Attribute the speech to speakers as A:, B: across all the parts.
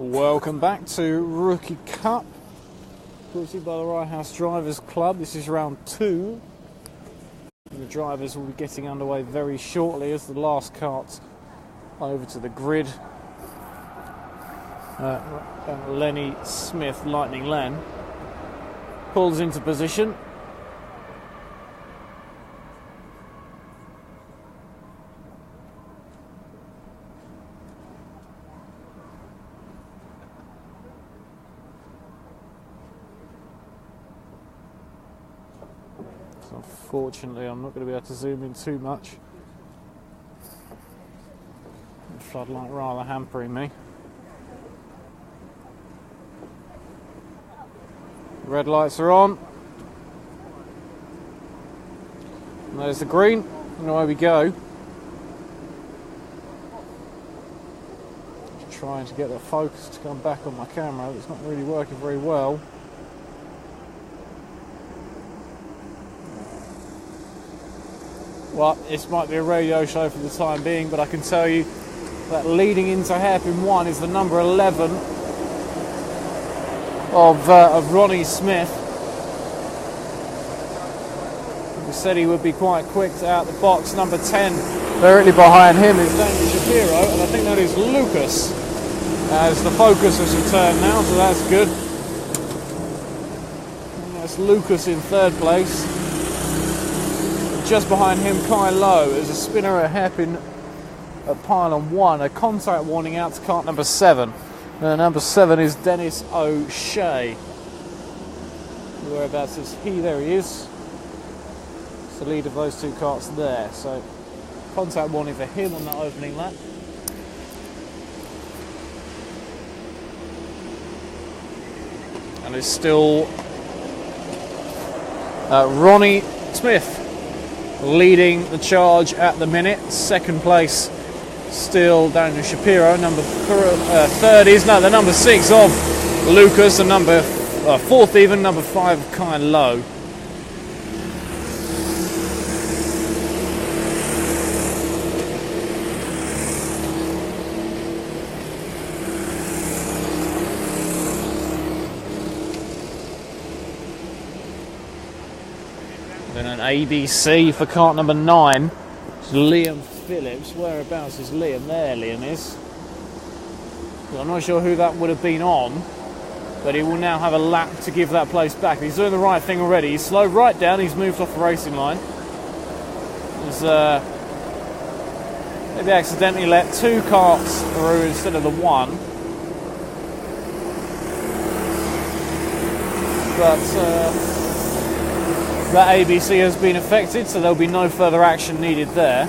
A: Welcome back to Rookie Cup, brought to you by the Rye House Drivers Club. This is round 2. The drivers will be getting underway very shortly as the last cart's over to the grid. Lenny Smith, Lightning Len, pulls into position. Unfortunately, I'm not going to be able to zoom in too much. The floodlight rather hampering me. Red lights are on. And there's the green. And away we go. Just trying to get the focus to come back on my camera. It's not really working very well. Well, this might be a radio show for the time being, but I can tell you that leading into hairpin 1 is the number 11 of Ronnie Smith. We said he would be quite quick out the box. Number 10 directly behind him is Daniel Shapiro, and I think that is Lucas, as the focus has returned now, so that's good. And that's Lucas in third place. Just behind him, Kai Lowe is a spinner at hairpin at pylon 1. A contact warning out to cart number 7. Number 7 is Dennis O'Shea. Whereabouts is he? There he is. It's the lead of those two carts there. So contact warning for him on that opening lap. And it's still Ronnie Smith leading the charge at the minute. Second place still Daniel Shapiro. Third is the number 6 of Lucas, and number 4th even, number 5 Kai Lowe. Then an ABC for cart number 9. It's Liam Phillips. Whereabouts is Liam? There Liam is. I'm not sure who that would have been on, but he will now have a lap to give that place back. He's doing the right thing already. He's slowed right down. He's moved off the racing line. He's maybe accidentally let 2 carts through instead of the 1. But that ABC has been affected, so there'll be no further action needed there.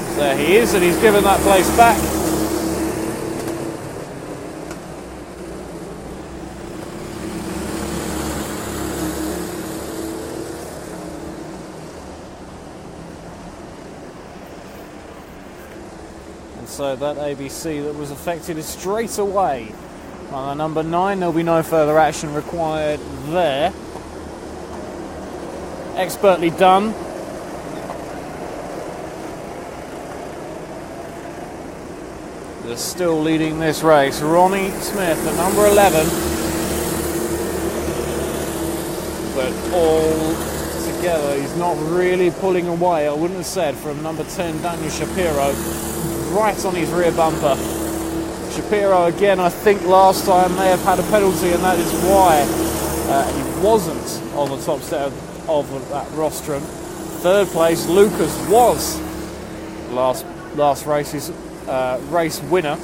A: So there he is, and he's given that place back. And so that ABC that was affected is straight away. On number 9, there'll be no further action required there. Expertly done. They're still leading this race. Ronnie Smith, the number 11. But all together, he's not really pulling away, I wouldn't have said, from number 10, Daniel Shapiro, right on his rear bumper. Shapiro again, I think last time may have had a penalty, and that is why he wasn't on the top step of that rostrum. Third place, Lucas was last race's race winner.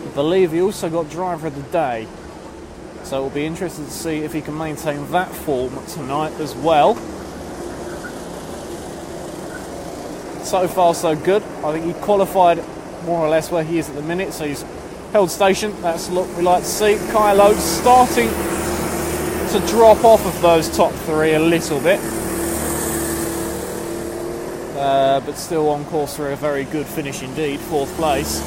A: I believe he also got driver of the day, so we'll be interested to see if he can maintain that form tonight as well. So far so good. I think he qualified more or less where he is at the minute, so he's held station. That's what we like to see. Kai Lowe starting to drop off of those top 3 a little bit, but still on course for a very good finish indeed, 4th place.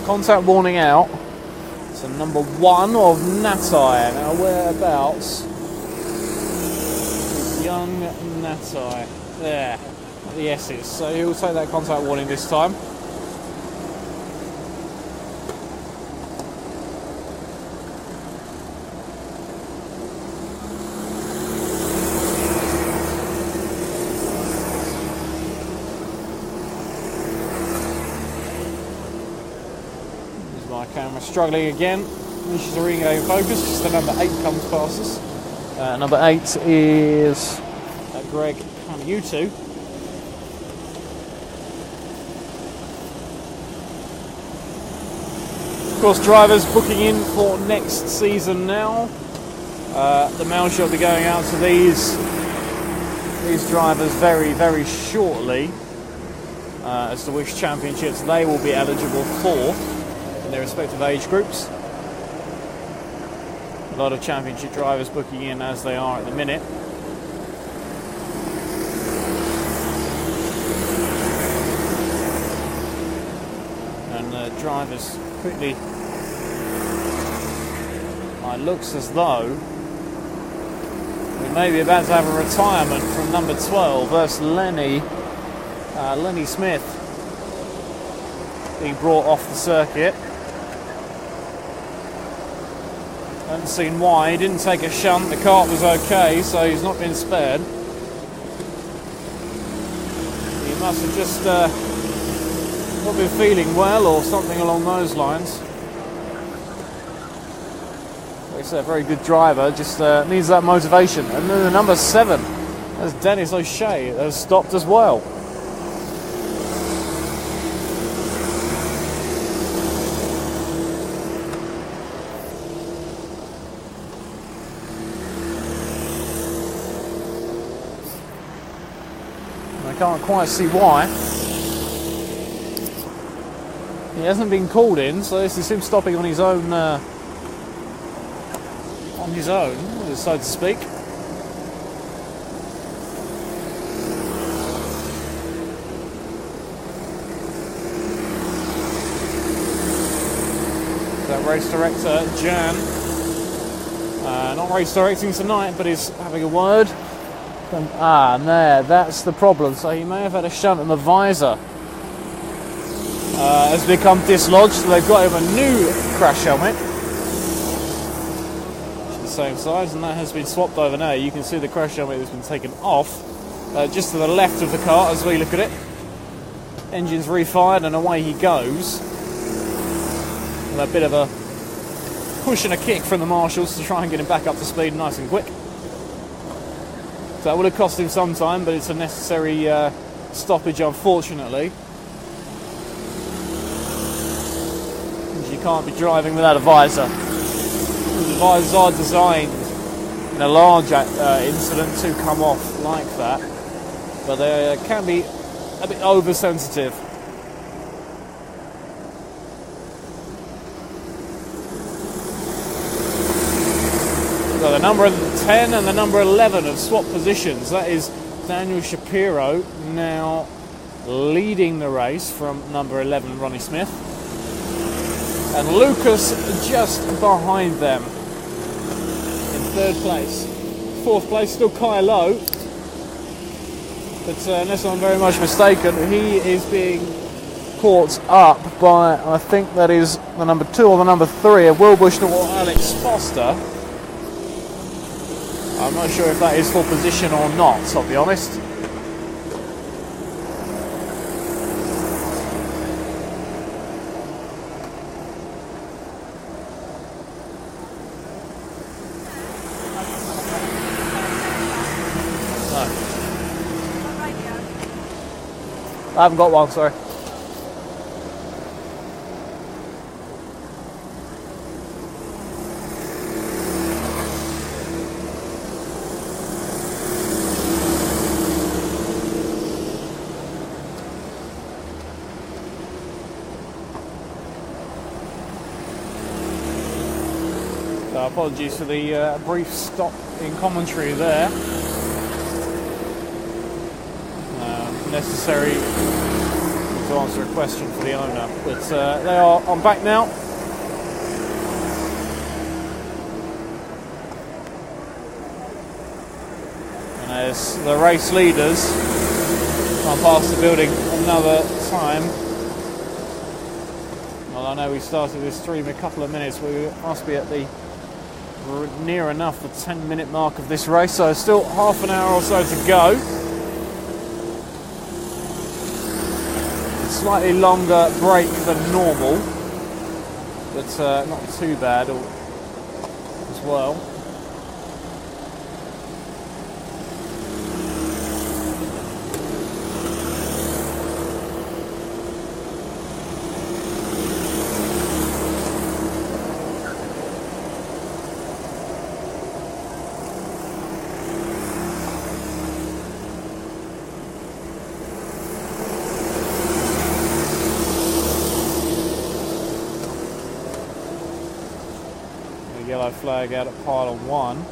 A: a contact warning out. So number 1 of Natai. Now whereabouts is young Natai? There, the S's. So he'll take that contact warning this time. Camera struggling again. This is a regain focus. Just the number 8 comes past us. Number 8 is Greg Paniutu. Of course, drivers booking in for next season now. The mail shot will be going out to these drivers very, very shortly as to which championships they will be eligible for in their respective age groups. A lot of championship drivers booking in as they are at the minute. And the drivers quickly, it looks as though we may be about to have a retirement from number 12 versus Lenny Smith being brought off the circuit. Haven't seen why. He didn't take a shunt. The kart was okay, so he's not been spared. He must have just not been feeling well or something along those lines. Like I said, a very good driver, just needs that motivation. And then the number 7, that's Dennis O'Shea, has stopped as well. I can't quite see why. He hasn't been called in, so this is him stopping on his own, so to speak. That race director, Jan, not race directing tonight, but is having a word. And there, that's the problem. So he may have had a shunt and the visor has become dislodged, so they've got him a new crash helmet. The same size, and that has been swapped over now. You can see the crash helmet has been taken off just to the left of the car as we look at it. Engine's refired and away he goes. With a bit of a push and a kick from the marshals to try and get him back up to speed nice and quick. So that would have cost him some time, but it's a necessary stoppage, unfortunately. You can't be driving without a visor. The visors are designed in a large incident to come off like that, but they can be a bit oversensitive. So the number 10 and the number 11 have swapped positions. That is Daniel Shapiro now leading the race from number 11, Ronnie Smith. And Lucas just behind them in 3rd place. 4th place, still Kai Low. But unless I'm very much mistaken, he is being caught up by, I think that is the number 2 or the number 3 of Will Bushnell or Alex Foster. I'm not sure if that is for position or not, I'll be honest. No. I haven't got one, sorry. Apologies for the brief stop in commentary there. Necessary to answer a question for the owner. But they are on back now. And as the race leaders come past the building another time. Well, I know we started this stream a couple of minutes, but we must be at the near enough the 10-minute mark of this race, so still half an hour or so to go. A slightly longer break than normal, but not too bad as well. Yellow flag out at pylon 1.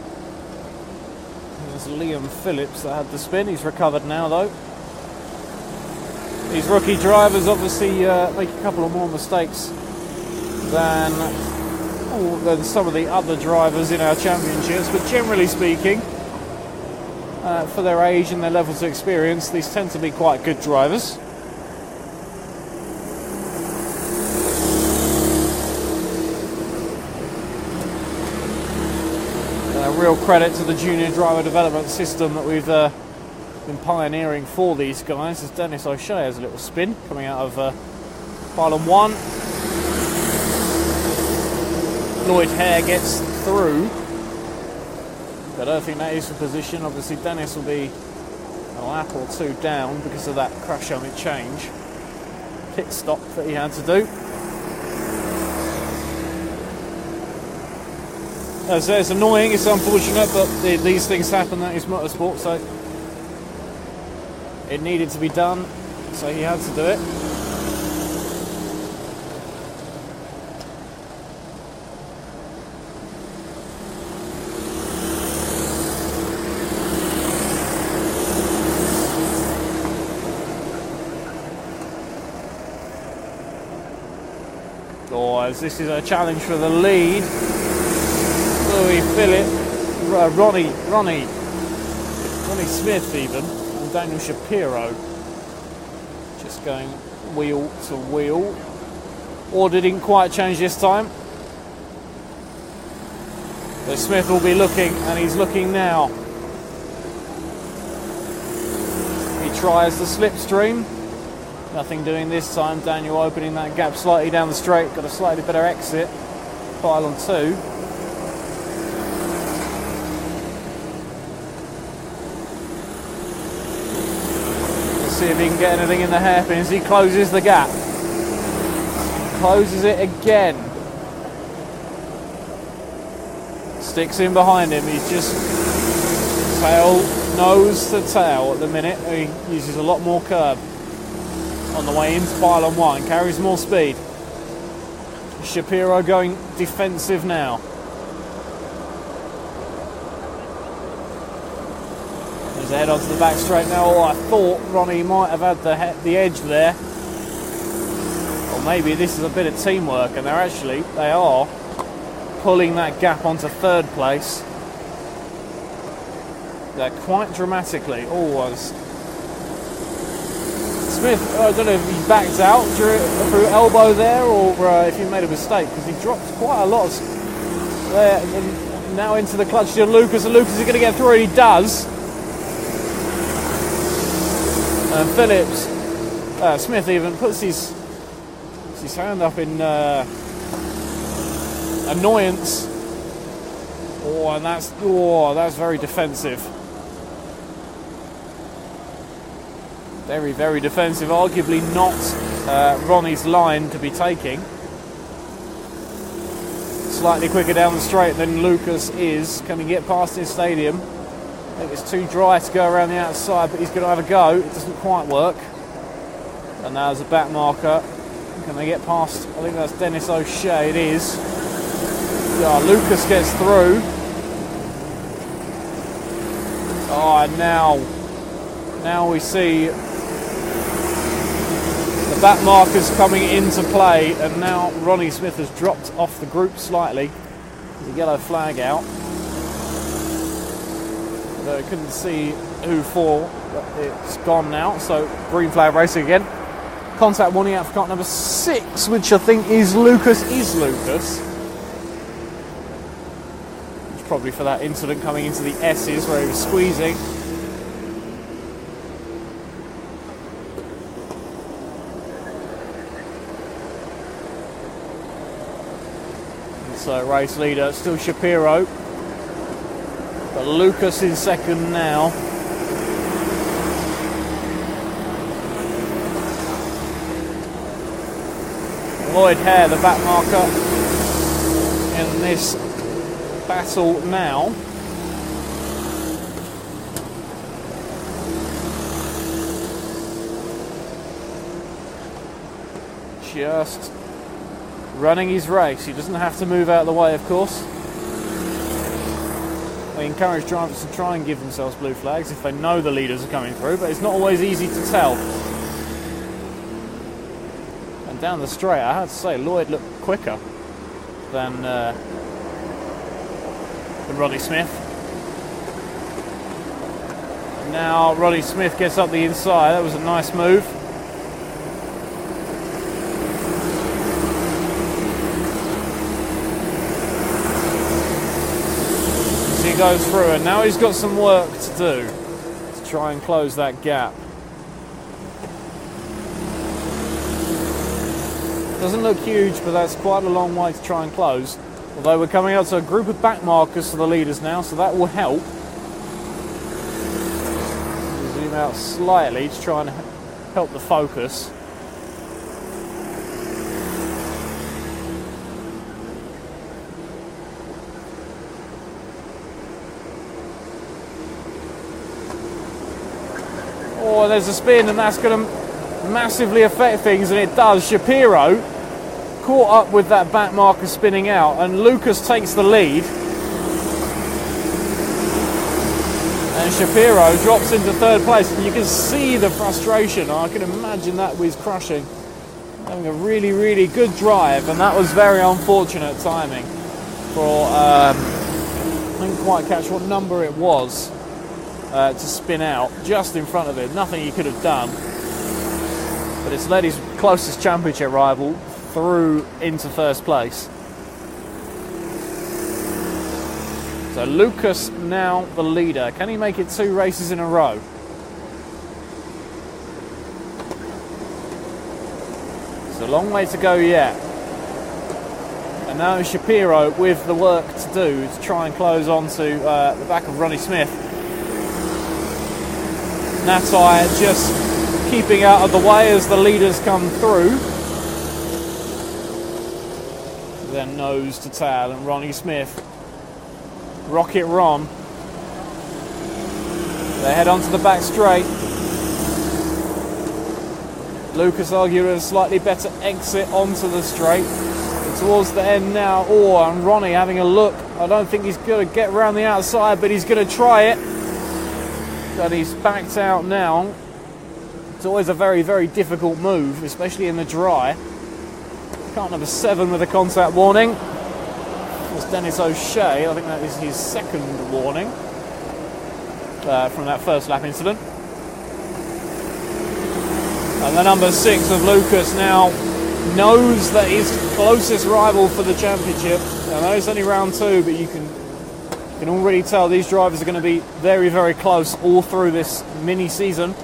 A: There's Liam Phillips that had the spin. He's recovered now though. These rookie drivers obviously make a couple of more mistakes than some of the other drivers in our championships, but generally speaking, for their age and their levels of experience, these tend to be quite good drivers. Real credit to the junior driver development system that we've been pioneering for these guys, as Dennis O'Shea has a little spin coming out of pylon 1. Lloyd Hare gets through, but I don't think that is for position. Obviously Dennis will be a lap or two down because of that crash helmet change pit stop that he had to do. As it's annoying, it's unfortunate, but these things happen. That is motorsport, so it needed to be done, so he had to do it. Oh, as this is a challenge for the lead. Louis Phillip, Ronnie Smith even, and Daniel Shapiro just going wheel to wheel. Order didn't quite change this time. So Smith will be looking, and he's looking now. He tries the slipstream. Nothing doing this time. Daniel opening that gap slightly down the straight, got a slightly better exit. Pylon 2. See if he can get anything in the hairpins. He closes the gap. Closes it again. Sticks in behind him. He's just nose to tail at the minute. He uses a lot more curb on the way into pylon 1. Carries more speed. Shapiro going defensive now. Head onto the back straight now. Oh, I thought Ronnie might have had the edge there. Or maybe this is a bit of teamwork, and they are pulling that gap onto third place. Quite dramatically. Oh, Smith, I don't know if he backed out through elbow there, or if he made a mistake, because he dropped quite a lot there. And now into the clutch to Lucas, and Lucas is going to get through, and he does. And Phillips, Smith even puts his hand up in annoyance. Oh, and that's very defensive. Very, very defensive. Arguably not Ronnie's line to be taking. Slightly quicker down the straight than Lucas is. Can he get past his stadium? I think it's too dry to go around the outside, but he's going to have a go. It doesn't quite work. And now there's a back marker. Can they get past? I think that's Dennis O'Shea. It is. Yeah, Lucas gets through. Oh, and now we see The back markers coming into play, and now Ronnie Smith has dropped off the group slightly. The yellow flag out. Though I couldn't see who for, but it's gone now, so green flag racing again. Contact warning out for car number 6, which I think is Lucas. It's probably for that incident coming into the S's where he was squeezing. And so race leader still Shapiro, but Lucas in second now. Lloyd Hare, the back marker in this battle now. Just running his race. He doesn't have to move out of the way, of course. We encourage drivers to try and give themselves blue flags if they know the leaders are coming through, but it's not always easy to tell. Down the straight, I have to say, Lloyd looked quicker than Ronnie Smith. Now Ronnie Smith gets up the inside. That was a nice move. As he goes through, and now he's got some work to do to try and close that gap. Doesn't look huge, but that's quite a long way to try and close. Although we're coming out to a group of back markers for the leaders now, so that will help. We'll zoom out slightly to try and help the focus. Oh, there's a spin, and that's going to massively affect things, and it does. Shapiro caught up with that back marker spinning out, and Lucas takes the lead, and Shapiro drops into third place, and you can see the frustration. I can imagine that was crushing. Having a really, really good drive, and that was very unfortunate timing for I didn't quite catch what number it was to spin out just in front of it. Nothing he could have done, but it's led his closest championship rival through into first place. So Lucas now the leader. Can he make it 2 races in a row? It's a long way to go yet. And now Shapiro with the work to do to try and close onto the back of Ronnie Smith. Natai just keeping out of the way as the leaders come through. Then nose to tail, and Ronnie Smith, Rocket Ron, they head onto the back straight. Lucas argued a slightly better exit onto the straight. And towards the end now, and Ronnie having a look. I don't think he's going to get around the outside, but he's going to try it. But he's backed out now. It's always a very, very difficult move, especially in the dry. Car number 7 with a contact warning. It's Dennis O'Shea. I think that is his second warning from that first lap incident. And the number 6 of Lucas now knows that his closest rival for the championship. I know it's only round 2, but you can already tell these drivers are going to be very, very close all through this mini season.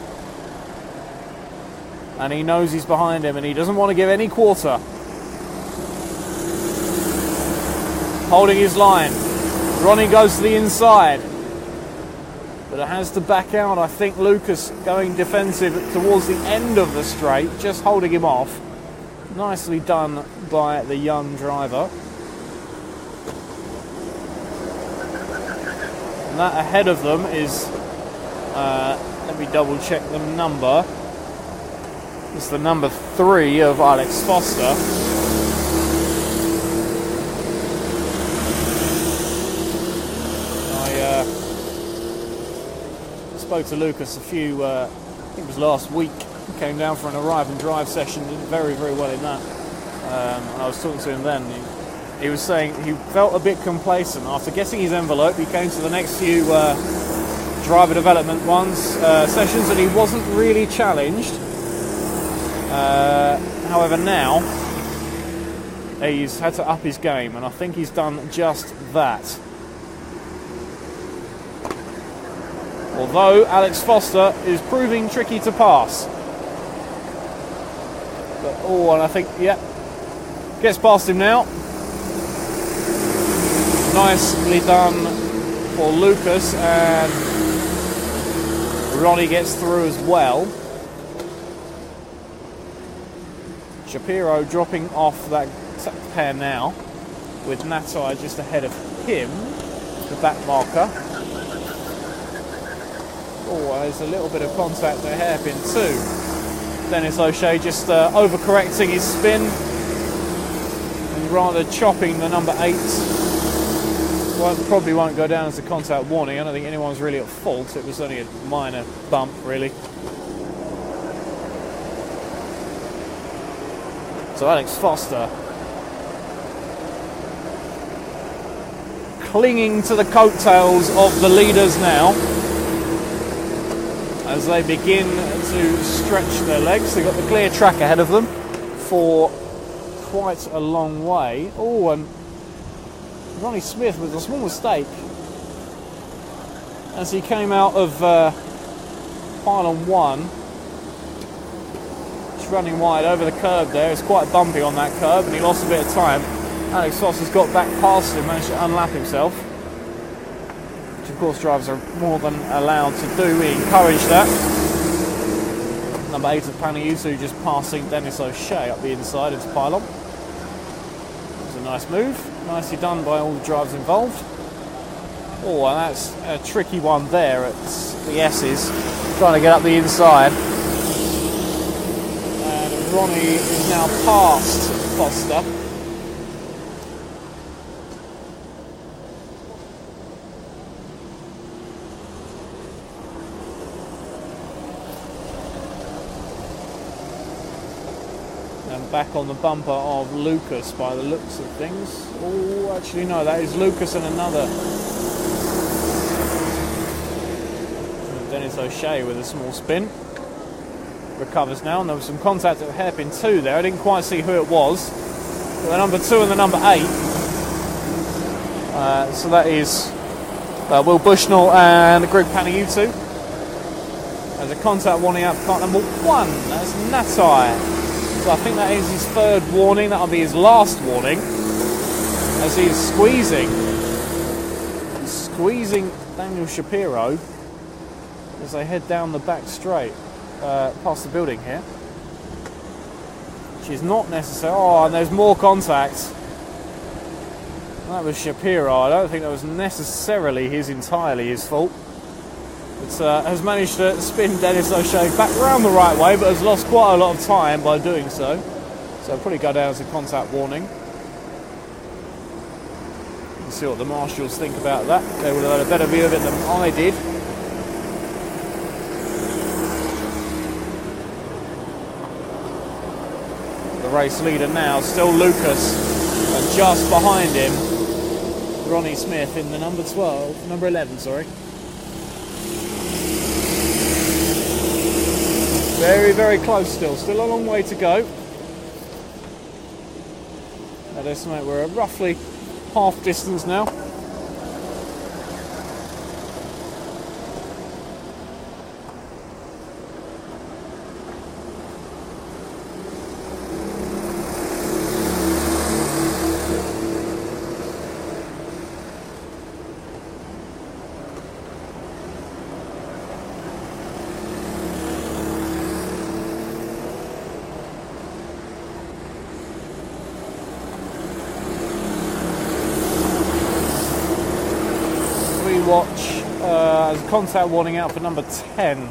A: And he knows he's behind him, and he doesn't want to give any quarter. Holding his line. Ronnie goes to the inside, but it has to back out. I think Lucas going defensive towards the end of the straight, just holding him off. Nicely done by the young driver. And that ahead of them is, let me double check the number. It's the number 3 of Alex Foster. I spoke to Lucas a few, I think it was last week, came down for an arrive and drive session, did very, very well in that. And I was talking to him then. He was saying he felt a bit complacent after getting his envelope. He came to the next few driver development sessions, and he wasn't really challenged. However, now he's had to up his game, and I think he's done just that. Although Alex Foster is proving tricky to pass. But, and I think, gets past him now. Nicely done for Lucas, and Ronnie gets through as well. Shapiro dropping off that pair now, with Natai just ahead of him, the back marker. There's a little bit of contact at hairpin too. Dennis O'Shea just overcorrecting his spin and rather chopping the number 8. Probably won't go down as a contact warning. I don't think anyone's really at fault. It was only a minor bump, really. So Alex Foster clinging to the coattails of the leaders now as they begin to stretch their legs. They've got the clear track ahead of them for quite a long way. And Ronnie Smith with a small mistake as he came out of pylon 1. Just running wide over the curb there. It's quite bumpy on that curb, and he lost a bit of time. Alex Foster's got back past him, managed to unlap himself, which of course drivers are more than allowed to do. We encourage that. Number 8 of Panayotou just passing Dennis O'Shea up the inside into pylon. It was a nice move. Nicely done by all the drivers involved. And that's a tricky one there at the S's, trying to get up the inside. And Ronnie is now past Foster. Back on the bumper of Lucas by the looks of things. Actually no, that is Lucas and another. Dennis O'Shea with a small spin. Recovers now, and there was some contact at hairpin 2 there. I didn't quite see who it was. But the number 2 and the number 8. So that is Will Bushnell and Greg Panayotou. There's a contact warning out for car number 1. That's Natai. So I think that is his 3rd warning. That'll be his last warning, as he's squeezing Daniel Shapiro as they head down the back straight past the building here, which is not necessary. And there's more contact. That was Shapiro. I don't think that was necessarily entirely his fault. It has managed to spin Dennis O'Shea back round the right way, but has lost quite a lot of time by doing so. So probably go down as a contact warning. We'll see what the marshals think about that. They would have had a better view of it than I did. The race leader now, still Lucas, and just behind him, Ronnie Smith in the number 11, sorry. Very, very close still a long way to go. I'd estimate we're at roughly half distance now. Watch as a contact warning out for number 10,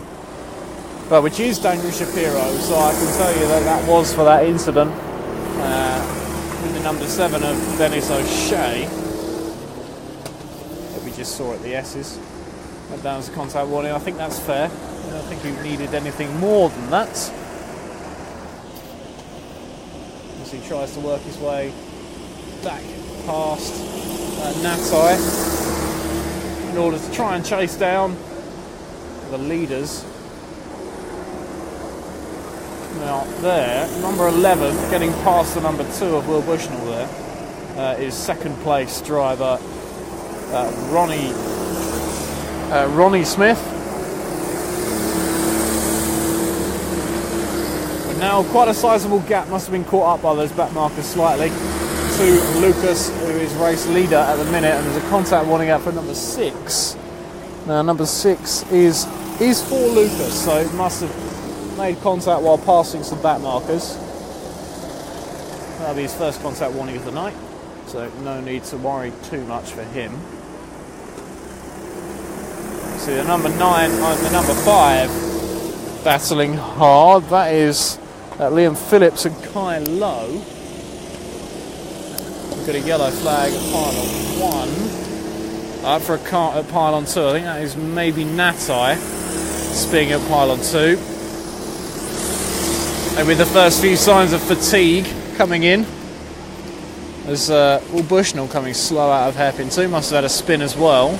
A: which is Daniel Shapiro, so I can tell you that was for that incident with the number 7 of Dennis O'Shea that we just saw at the S's. Went down as a contact warning. I think that's fair. I don't think he needed anything more than that. as he tries to work his way back past Natai in order to try and chase down the leaders. Now there, number 11, getting past the number 2 of Will Bushnell there, is second place driver Ronnie Smith. But now quite a sizable gap must have been caught up by those back markers slightly to Lucas, who is race leader at the minute, and there's a contact warning out for number 6. Now number 6 is for Lucas, so it must have made contact while passing some back markers. That'll be his first contact warning of the night, so no need to worry too much for him. See the number 9 and the number 5 battling hard. That is Liam Phillips and Kai Lowe. We've got a yellow flag at pylon 1. For a car at pylon 2, I think that is maybe Natai spinning at pylon 2. Maybe the first few signs of fatigue coming in. There's Will Bushnell coming slow out of hairpin 2, must have had a spin as well.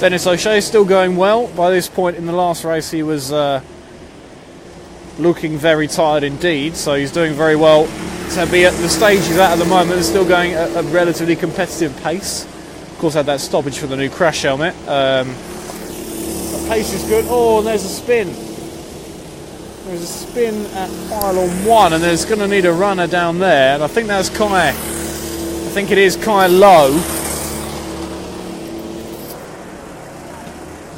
A: Dennis O'Shea still going well. By this point in the last race he was looking very tired indeed, so he's doing very well to be at the stage he's at the moment. He's still going at a relatively competitive pace. Of course had that stoppage for the new crash helmet. The pace is good. Oh, and there's a spin. There's a spin at pylon 1, and there's going to need a runner down there, and I think that's Kai. I think it is Kai Lowe.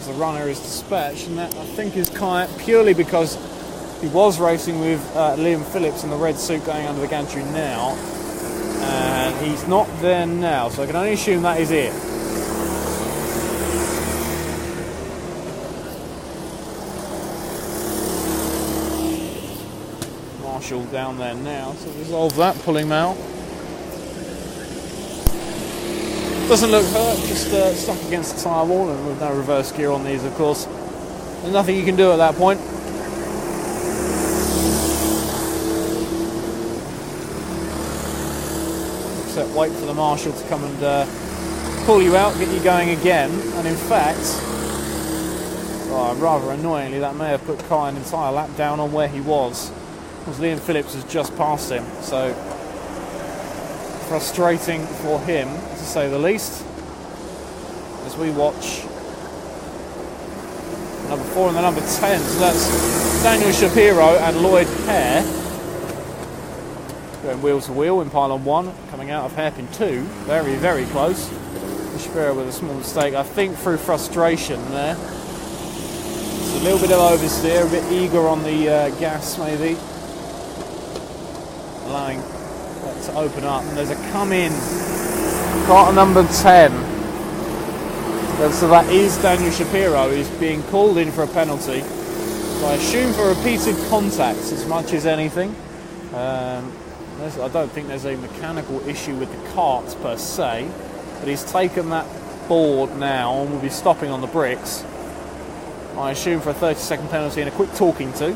A: The runner is dispatched, and that I think is Kai, purely because he was racing with Liam Phillips in the red suit going under the gantry now, and he's not there now, so I can only assume that is it. Marshall down there now to resolve that, pulling him out. Doesn't look hurt, just stuck against the tyre wall, and with no reverse gear on these, of course. There's nothing you can do at that point. Except wait for the marshal to come and pull you out, get you going again. And in fact, rather annoyingly, that may have put Kai an entire lap down on where he was, because Liam Phillips has just passed him. So frustrating for him, to say the least, as we watch number 4 and the number 10. So that's Daniel Shapiro and Lloyd Hare going wheel to wheel in pylon 1, coming out of hairpin 2. Very, very close. Shapiro with a small mistake, I think through frustration there. It's a little bit of oversteer, a bit eager on the gas maybe, allowing that to open up. And there's a come in, car number 10. So that is Daniel Shapiro, who's being called in for a penalty. So I assume for repeated contacts as much as anything. I don't think there's a mechanical issue with the carts per se, but he's taken that board now and will be stopping on the bricks. I assume for a 30-second penalty and a quick talking to.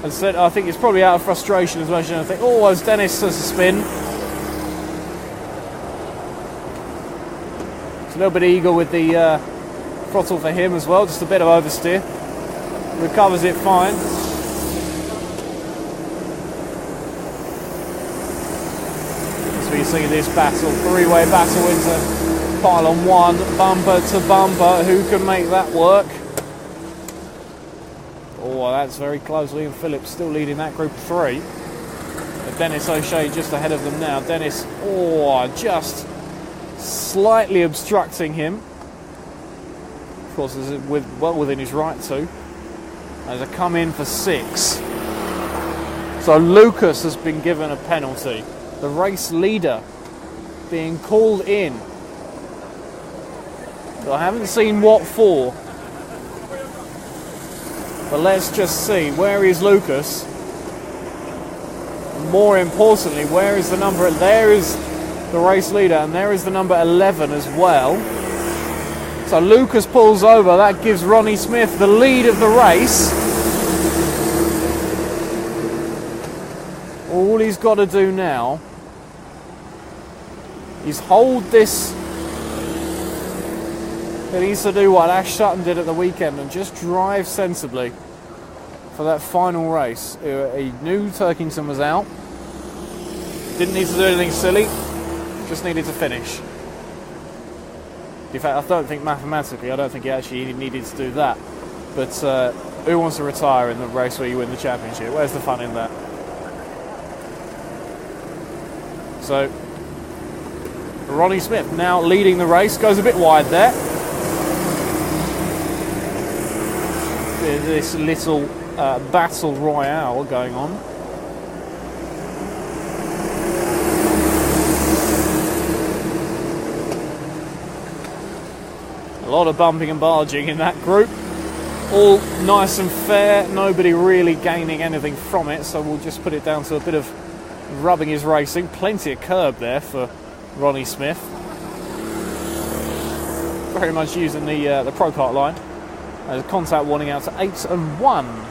A: As I said, I think it's probably out of frustration as much as anything. Oh, as Dennis does a spin. It's a little bit eager with the throttle for him as well, just a bit of oversteer. Recovers it fine. As we see this battle, three-way battle into pylon 1, bumper to bumper. Who can make that work? Oh, that's very close. Liam Phillips still leading that group of 3. But Dennis O'Shea just ahead of them now. Dennis, just slightly obstructing him. Of course, is well within his right to. There's a come in for 6. So Lucas has been given a penalty. The race leader being called in. So I haven't seen what for. But let's just see, where is Lucas? More importantly, where is the number? There is the race leader, and there is the number 11 as well. So Lucas pulls over. That gives Ronnie Smith the lead of the race. All he's got to do now is hold this. He needs to do what Ash Sutton did at the weekend and just drive sensibly for that final race. He knew Turkington was out. Didn't need to do anything silly. Just needed to finish. In fact, I don't think mathematically, I don't think he actually needed to do that. But who wants to retire in the race where you win the championship? Where's the fun in that? So, Ronnie Smith now leading the race. Goes a bit wide there. This little battle royale going on. A lot of bumping and barging in that group. All nice and fair. Nobody really gaining anything from it. So we'll just put it down to a bit of rubbing his racing. Plenty of curb there for Ronnie Smith. Very much using the Pro Kart line. There's a contact warning out to 8 and 1.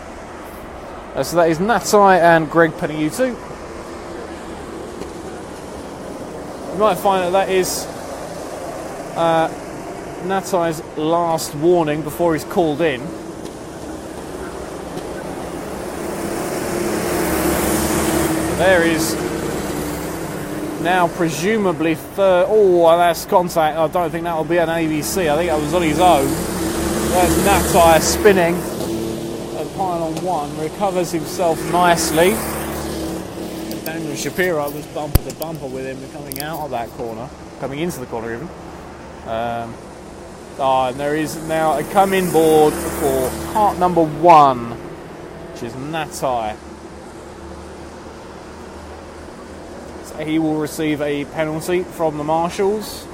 A: So that is Natai and Greg Peniutu. You might find that is Natai's last warning before he's called in. There is now presumably third. Oh, that's contact. I don't think that will be an ABC. I think that was on his own. There's Natai spinning at pylon 1. Recovers himself nicely. Daniel Shapiro was bumper to bumper with him coming out of that corner. Coming into the corner even. And there is now a come-in board for kart number 1, which is Natai. So he will receive a penalty from the marshals.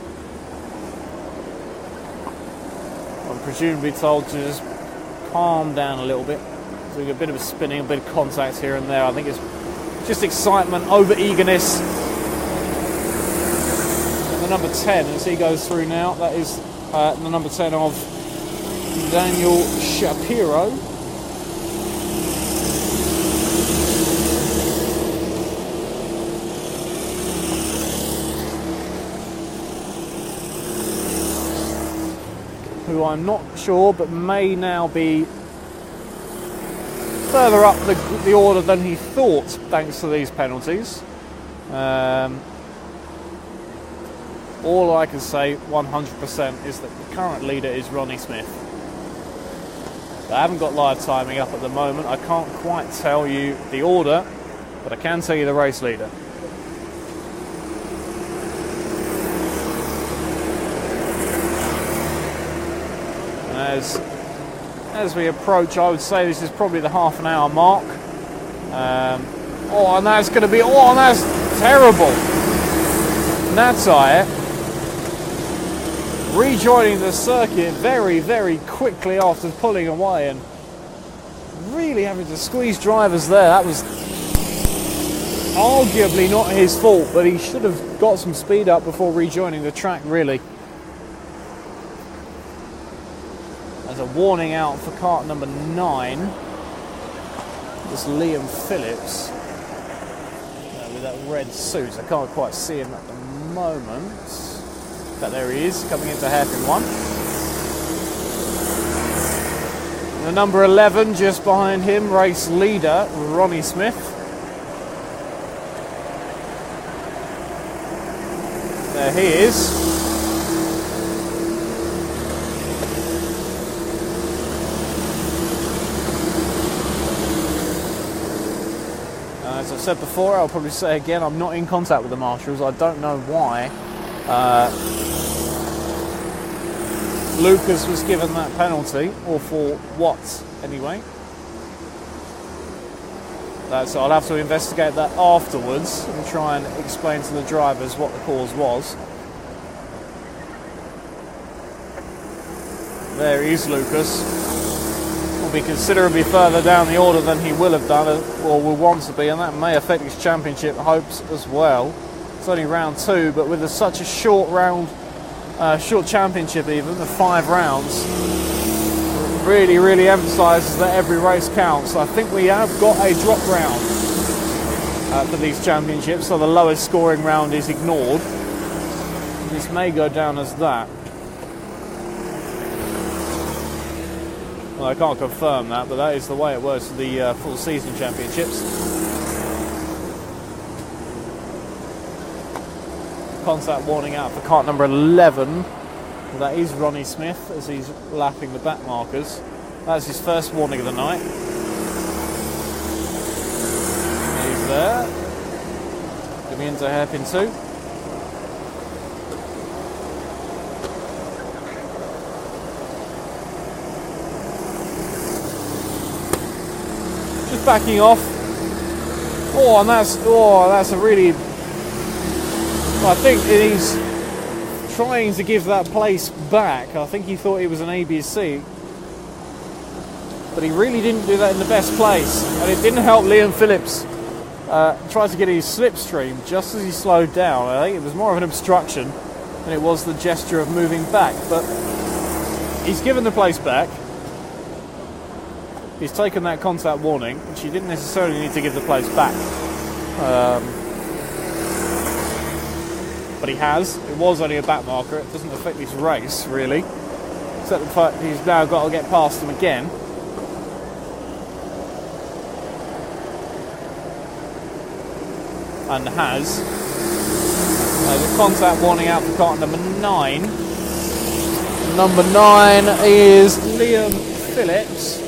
A: I'm presumably told to just calm down a little bit. Doing a bit of a spinning, a bit of contact here and there. I think it's just excitement, over-eagerness. And the number 10, as he goes through now, that is the number 10 of Daniel Shapiro. Who I'm not sure, but may now be further up the order than he thought, thanks to these penalties. All I can say 100% is that the current leader is Ronnie Smith. I haven't got live timing up at the moment. I can't quite tell you the order, but I can tell you the race leader. As we approach, I would say this is probably the half an hour mark. And that's going to be... Oh, and that's terrible. Natai rejoining the circuit very, very quickly after pulling away and really having to squeeze drivers there. That was arguably not his fault, but he should have got some speed up before rejoining the track, really. There's a warning out for kart number 9. It's Liam Phillips with that red suit. I can't quite see him at the moment. But there he is, coming into hairpin 1. The number 11 just behind him, race leader Ronnie Smith. There he is. As I've said before, I'll probably say again, I'm not in contact with the marshals. I don't know why Lucas was given that penalty, or for what, anyway. So I'll have to investigate that afterwards and try and explain to the drivers what the cause was. There is Lucas. will be considerably further down the order than he will have done, or will want to be, and that may affect his championship hopes as well. It's only round 2, but with such a short championship even, the 5 rounds, really emphasises that every race counts. I think we have got a drop round for these championships, so the lowest scoring round is ignored. This may go down as that. Well, I can't confirm that, but that is the way it works for the full season championships. Contact warning out for kart number 11. Well, that is Ronnie Smith as he's lapping the back markers. That's his first warning of the night. He's there. Coming into hairpin 2. Just backing off. Oh, and that's a really. I think he's trying to give that place back. I think he thought it was an ABC, but he really didn't do that in the best place, and it didn't help Liam Phillips try to get his slipstream just as he slowed down. I think it was more of an obstruction than it was the gesture of moving back, but he's given the place back. He's taken that contact warning, which he didn't necessarily need to give the place back. But he has. It was only a back marker. It doesn't affect this race, really. Except the fact he's now got to get past him again. And has. There's a contact warning out for kart number 9. Number 9 is Liam Phillips.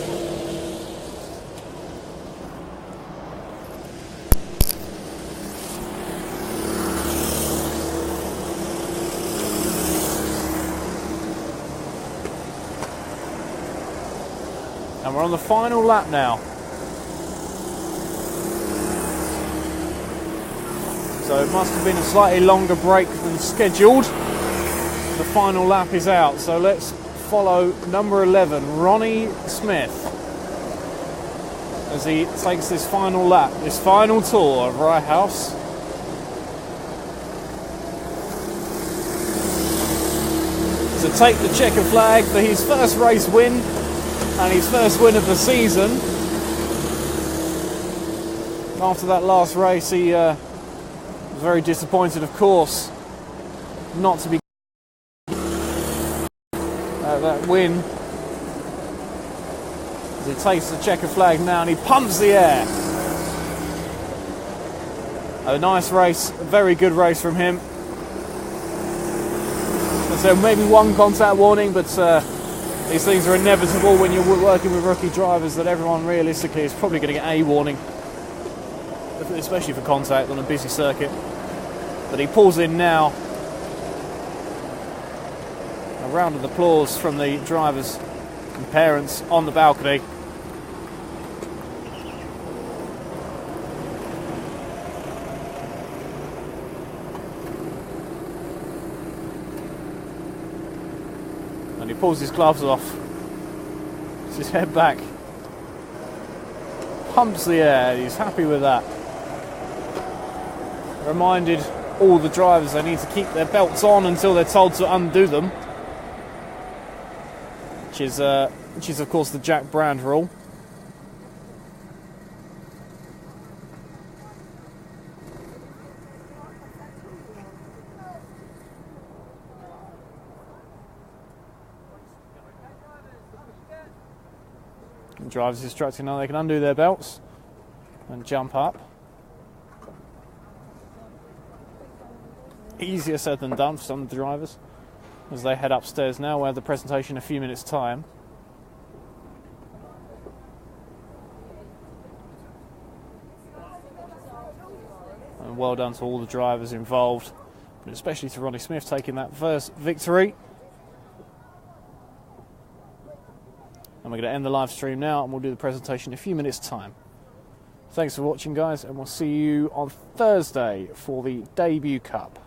A: And we're on the final lap now. So it must have been a slightly longer break than scheduled. The final lap is out. So let's follow number 11, Ronnie Smith, as he takes this final lap, this final tour of Rye House. To take the checker flag for his first race win. And his first win of the season. After that last race, he was very disappointed, of course, not to be that win. As he takes the checker flag now and he pumps the air. A nice race, a very good race from him. So maybe one contact warning, but these things are inevitable when you're working with rookie drivers, that everyone realistically is probably going to get a warning, especially for contact on a busy circuit. But he pulls in now. A round of applause from the drivers and parents on the balcony. And he pulls his gloves off, puts his head back, pumps the air. He's happy with that. Reminded all the drivers they need to keep their belts on until they're told to undo them, which is of course the Jack Brand rule. And drivers instructed now they can undo their belts and jump up. Easier said than done for some of the drivers as they head upstairs now. We'll have the presentation in a few minutes' time. And well done to all the drivers involved, but especially to Ronnie Smith taking that first victory. And we're going to end the live stream now and we'll do the presentation in a few minutes' time. Thanks for watching, guys, and we'll see you on Thursday for the debut cup.